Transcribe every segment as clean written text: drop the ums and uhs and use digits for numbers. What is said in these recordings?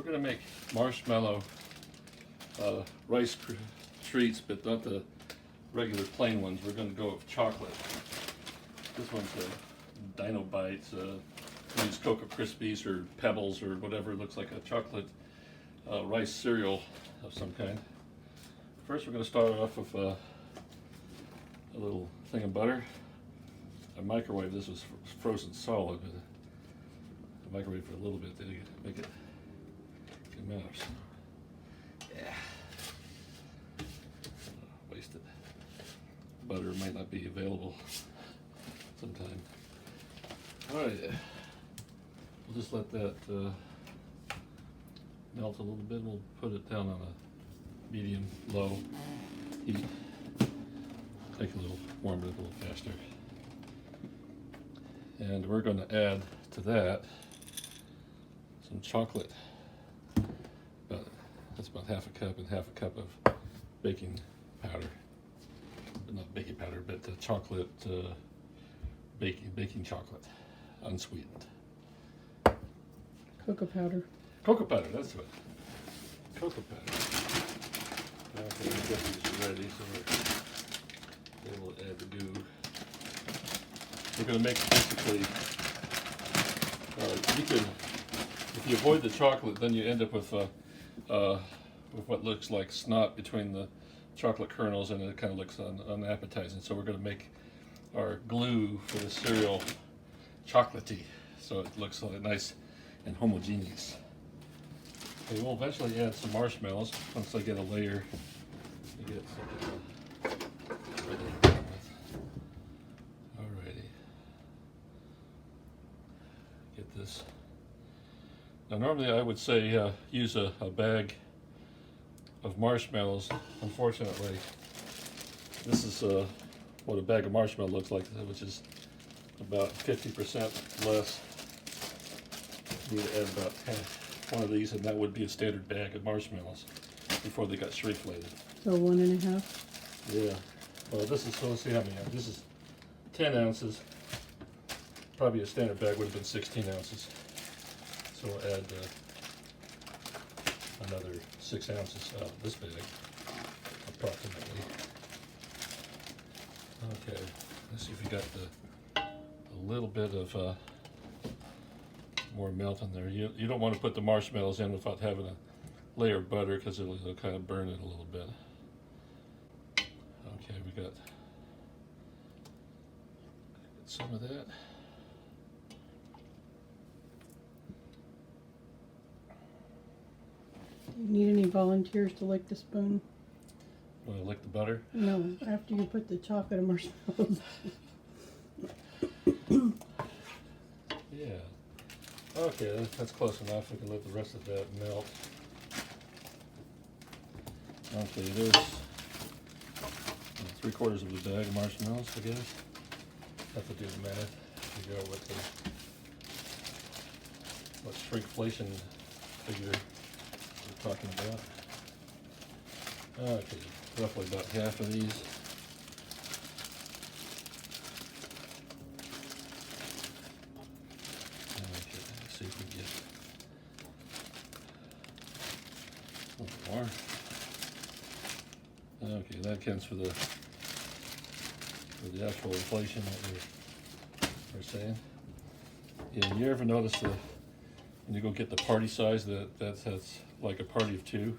going to make marshmallow rice treats, but not the regular plain ones. We're going to go with chocolate. This one's a Dino Bites. Use Cocoa Krispies or Pebbles or whatever. It looks like a chocolate rice cereal of some kind. First, we're going to start off with a little thing of butter. I microwave this was frozen solid, but I microwave for a little bit to make it come out. Yeah. Wasted. Butter might not be available sometime. All right. We'll just let that melt a little bit. We'll put it down on a medium-low heat. Take a little, warm it a little faster. And we're going to add to that some chocolate. That's about half a cup and half a cup of baking powder. Not baking powder, but chocolate, baking chocolate, unsweetened. Cocoa powder. Cocoa powder, that's what. Cocoa powder. Okay, we've got these ready, so we're able to add the goo. We're going to make basically, if you avoid the chocolate, then you end up with what looks like snot between the chocolate kernels, and it kind of looks unappetizing. So we're going to make our glue for the cereal chocolatey, so it looks nice and homogeneous. Okay, we'll eventually add some marshmallows once I get a layer to get something ready to work with. Alrighty. Get this. Now normally I would say use a bag of marshmallows. Unfortunately, this is what a bag of marshmallow looks like, which is about 50% less. You need to add about one of these, and that would be a standard bag of marshmallows before they got shrinkflated. So 1.5? Yeah. Well, this is, so let's see how many. This is 10 ounces. Probably a standard bag would have been 16 ounces. So we'll add another 6 ounces out of this bag, approximately. Okay, let's see if we got a little bit of more melt in there. You don't want to put the marshmallows in without having a layer of butter, because it'll kind of burn it a little bit. Okay, we got some of that. Do you need any volunteers to lick the spoon? Want to lick the butter? No, after you put the chocolate and marshmallows. Yeah. Okay, that's close enough. We can let the rest of that melt. Okay, there's 3/4 of the bag of marshmallows, I guess. Have to do the math. Figure out what shrinkflation figure we're talking about. Okay, roughly about half of these. Okay, let's see if we get a little more. Okay, that counts for the actual inflation that we're saying. Yeah, you ever notice when you go get the party size that's like a party of 2?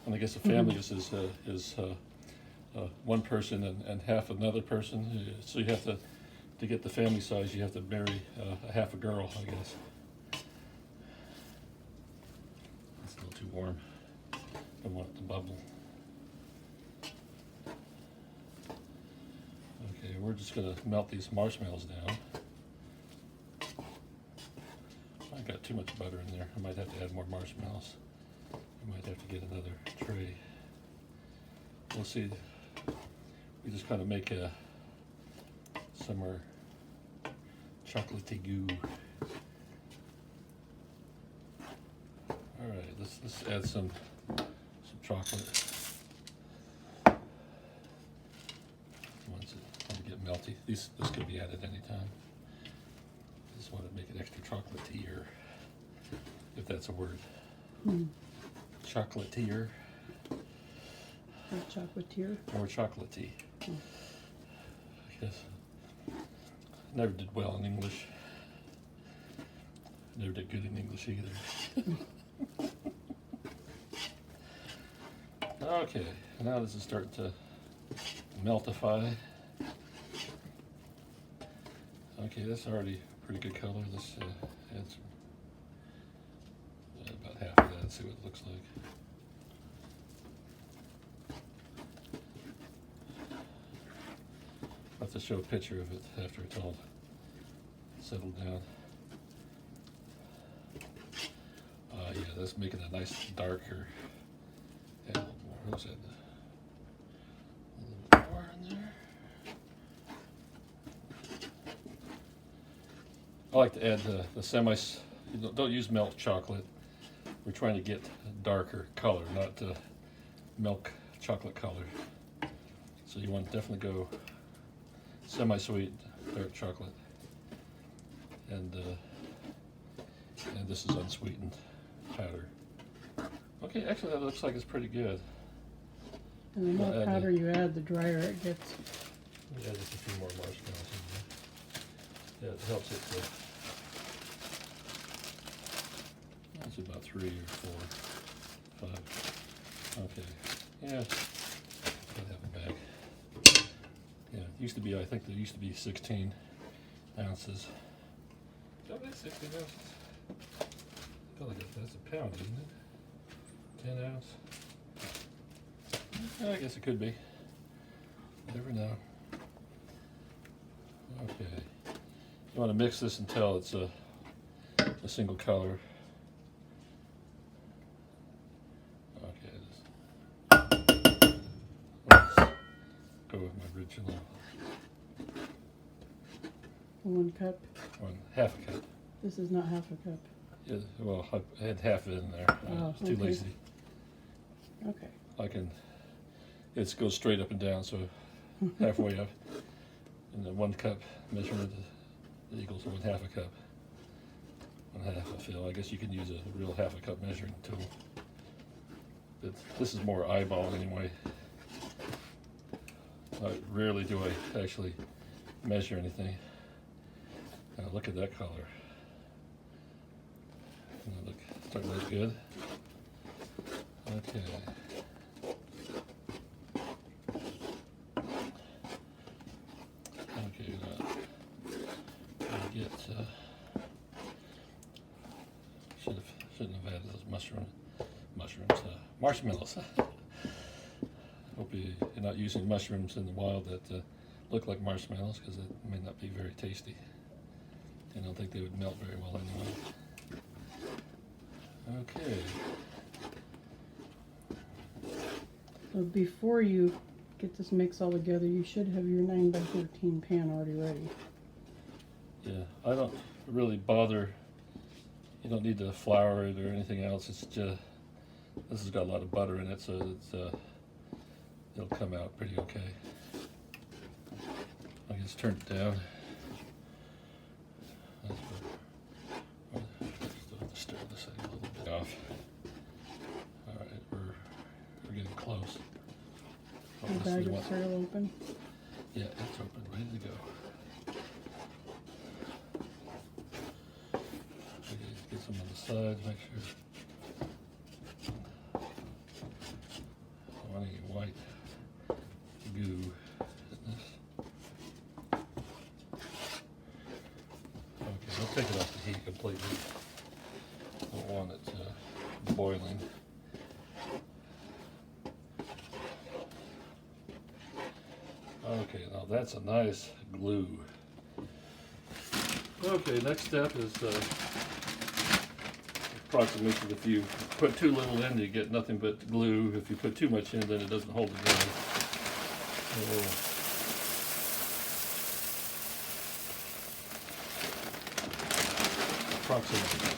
And I guess a family is one person and half another person. So you have to get the family size, you have to marry a half a girl, I guess. It's a little too warm. Don't want it to bubble. Okay, we're just going to melt these marshmallows down. I got too much butter in there. I might have to add more marshmallows. I might have to get another tray. We'll see. We just kind of make some more chocolatey goo. All right, let's add some chocolate. Once it get melty, this could be added anytime. Just want to make it extra chocolatey, or if that's a word. Hmm. Chocolatier Or chocolatier. or chocolatey. Hmm. I guess. Never did well in English. Never did good in English either. Okay, now this is starting to meltify. Okay, that's already a pretty good color. Let's add some, about half of that and see what it looks like. I'll have to show a picture of it after it's all settled down. Yeah, that's making it nice darker. Add a little more. What's that? A little more in there. I like to add the semis. You don't use milk chocolate. We're trying to get a darker color, not milk chocolate color. So you want to definitely go semi-sweet dark chocolate, and this is unsweetened powder. Okay, actually that looks like it's pretty good. And the more Well, powder you add, the drier it gets. Yeah, just a few more marshmallows in there. Yeah, it helps it to. That's about 3 or 4, 5. Okay. Yeah. Gotta have a bag. Yeah, it used to be, I think there used to be 16 ounces. Oh, that's 16 ounces. I feel like that's a pound, isn't it? 10 ounce. I guess it could be. Never know. Okay. You want to mix this until it's a single color. Okay. Let's go with my original. 1 cup. Half a cup. This is not half a cup. Yeah, well, I had half of it in there. Oh, It's too okay. lazy. Okay. I can. It goes straight up and down, so halfway up, and then 1 cup measurement equals 1/2 a cup. 1/2 I feel. I guess you can use a real half a cup measuring tool, but this is more eyeball anyway. Rarely do I actually measure anything. Now look at that color. Now look, starting to look good. Okay. Okay, get shouldn't have added those marshmallows. Hope you're not using mushrooms in the wild that look like marshmallows, because it may not be very tasty. I don't think they would melt very well anyway. Okay. So before you get this mix all together, you should have your 9x13 pan already ready. Yeah, I don't really bother. You don't need to flour it or anything else. It's just, this has got a lot of butter in it, so it'll come out pretty okay. I just turn it down. Let's stir this a little bit off. All right, we're getting close. The bag is still open. Yeah, it's open, ready to go. Get some on the sides, make sure. I want any white goo in this. Okay, I'll take it off the heat completely. Don't want it boiling. Okay, now that's a nice glue. Okay, next step is approximation. If you put too little in, you get nothing but glue. If you put too much in, then it doesn't hold together. Approximate.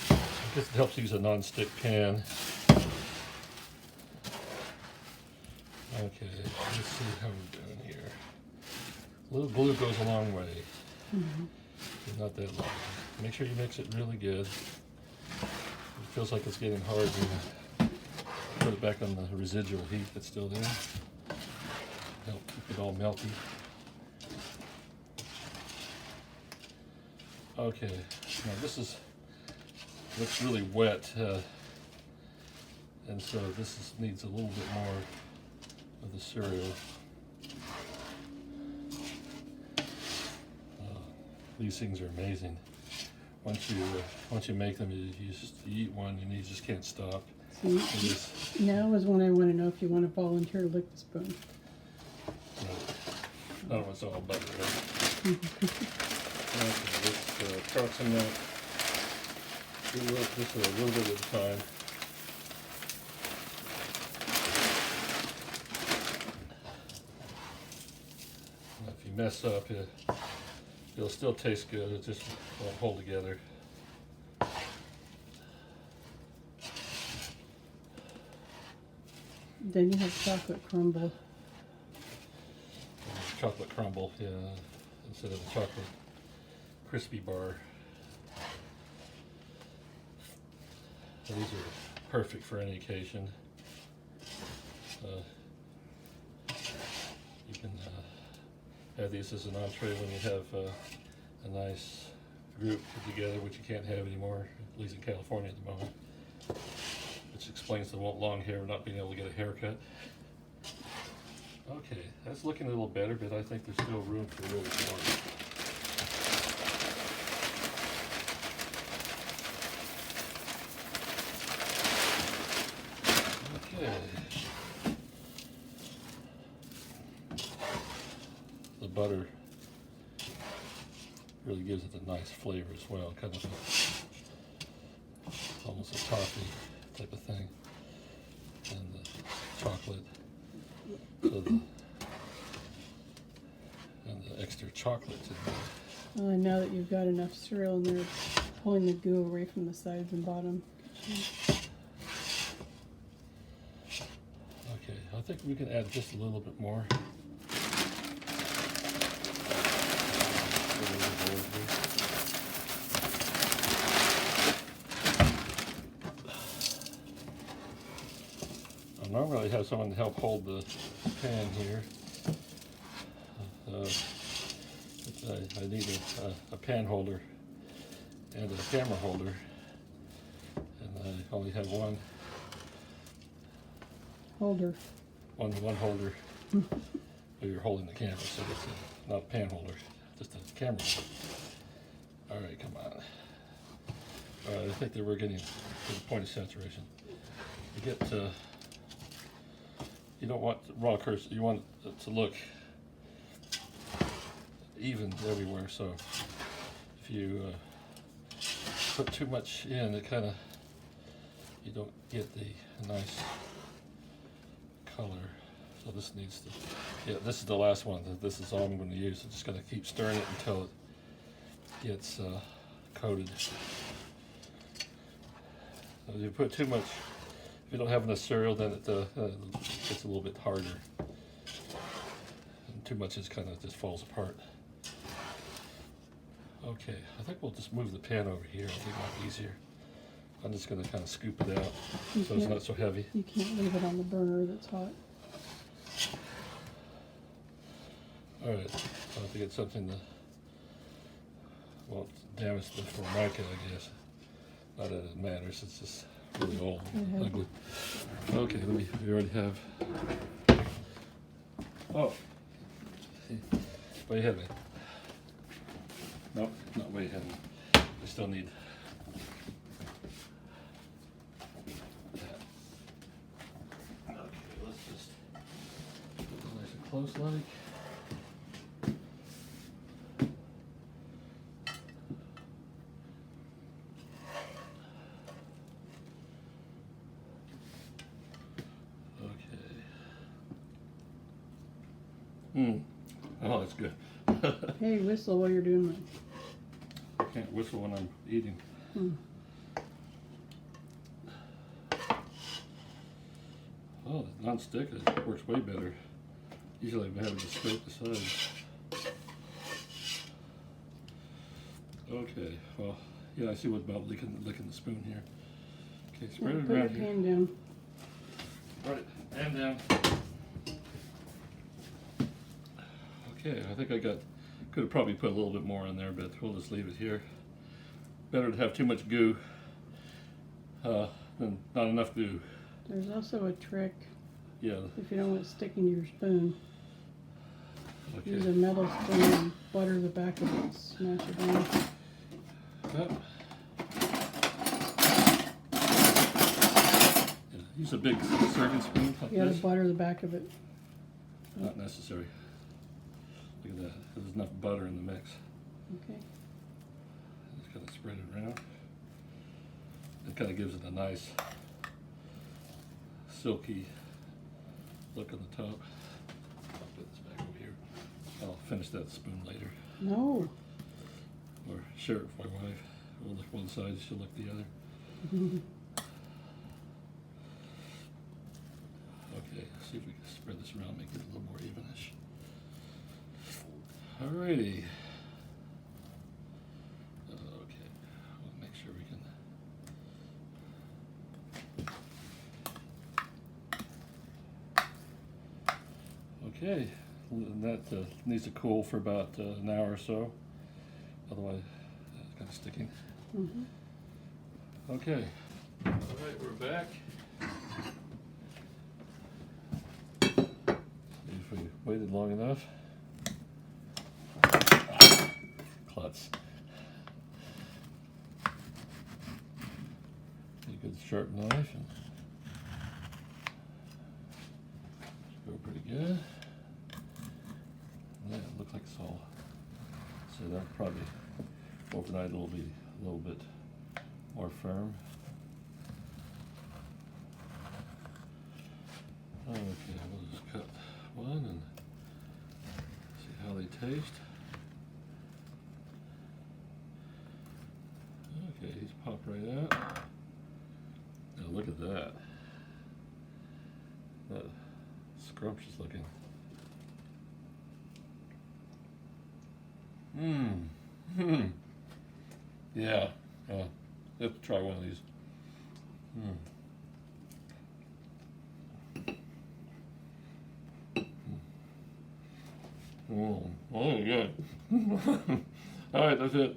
I guess it helps use a non-stick pan. Okay, let's see how we're doing here. A little glue goes a long way. Mm-hmm. Not that long. Make sure you mix it really good. It feels like it's getting hard. Put it back on the residual heat that's still there. Help keep it all melty. Okay, now this looks really wet, and so this needs a little bit more of the cereal. These things are amazing. Once you make them, you eat one and you just can't stop. See, now is when I want to know if you want to volunteer to lick the spoon. I don't know, it's all butter, right? Okay, let's approximate. Do this a little bit at a time. If you mess up, it'll still taste good. It just won't hold together. Then you have chocolate crumble. Chocolate crumble, yeah, instead of a chocolate crispy bar. These are perfect for any occasion. You can have these as an entree when you have a nice group put together, which you can't have anymore, at least in California at the moment. Which explains the long hair, not being able to get a haircut. Okay, that's looking a little better, but I think there's still room for a little more. Okay. The butter really gives it a nice flavor as well, kind of almost a toffee type of thing. And the chocolate. And the extra chocolate in there. Now that you've got enough cereal in there, it's pulling the goo away from the sides and bottom. Okay, I think we can add just a little bit more. I normally have someone to help hold the pan here. I need a pan holder and a camera holder, and I only have one Holder. One holder. So you're holding the camera, so it's not a pan holder, just a camera holder. All right, come on. All right, I think that we're getting to the point of saturation. You get you don't want raw cursor. You want it to look even everywhere. So if you put too much in, it kind of you don't get the nice color. So this needs to. Yeah, this is the last one. This is all I'm going to use. I'm just going to keep stirring it until it gets coated. If you put too much. If you don't have enough cereal, then it gets a little bit harder. And too much kind of just falls apart. Okay, I think we'll just move the pan over here. I think it might be easier. I'm just going to kind of scoop it out so it's not so heavy. You can't leave it on the burner that's hot. All right, I have to get something that won't damage the formica, I guess. Not that it matters. It's just really old and ugly. Okay, we already have. Oh, way ahead of me. Nope, not way ahead of me. I still need that. Okay, let's just put it nice and close like. Oh, that's good. Hey, whistle while you're doing that. I can't whistle when I'm eating. Oh, non-stick, it works way better. Usually I'm having to scrape the sides. Okay, well, yeah, I see what's about licking the spoon here. Okay, spread it Put your around here. pan down. Right, and down. Okay, I think could have probably put a little bit more in there, but we'll just leave it here. Better to have too much goo than not enough goo. There's also a trick Yeah. if you don't want it sticking to your spoon. Okay. Use a metal spoon and butter the back of it, smash it down. Yep. Yeah, use a big serving spoon like You gotta this. butter the back of it. Not necessary. Look at that. There's enough butter in the mix. Okay. Just kind of spread it around. It kind of gives it a nice silky look on the top. I'll put this back over here. I'll finish that spoon later. No. Or share it with my wife. We'll lick one side, she'll lick the other. Okay, see if we can spread this around, make it a little more evenish. Alrighty. Okay, we'll make sure we can. Okay, and that needs to cool for about an hour or so. Otherwise, it's kind of sticking. Okay. All right, we're back. If we waited long enough. Klutz. A good sharp knife. And go pretty good. Yeah, it looks like it's all. So that'll probably overnight it'll be a little bit more firm. Okay, we'll just cut one and see how they taste. Okay, he's popped right out. Now look at that. That scrumptious looking. Yeah, you have to try one of these. Oh, good. All right, that's it.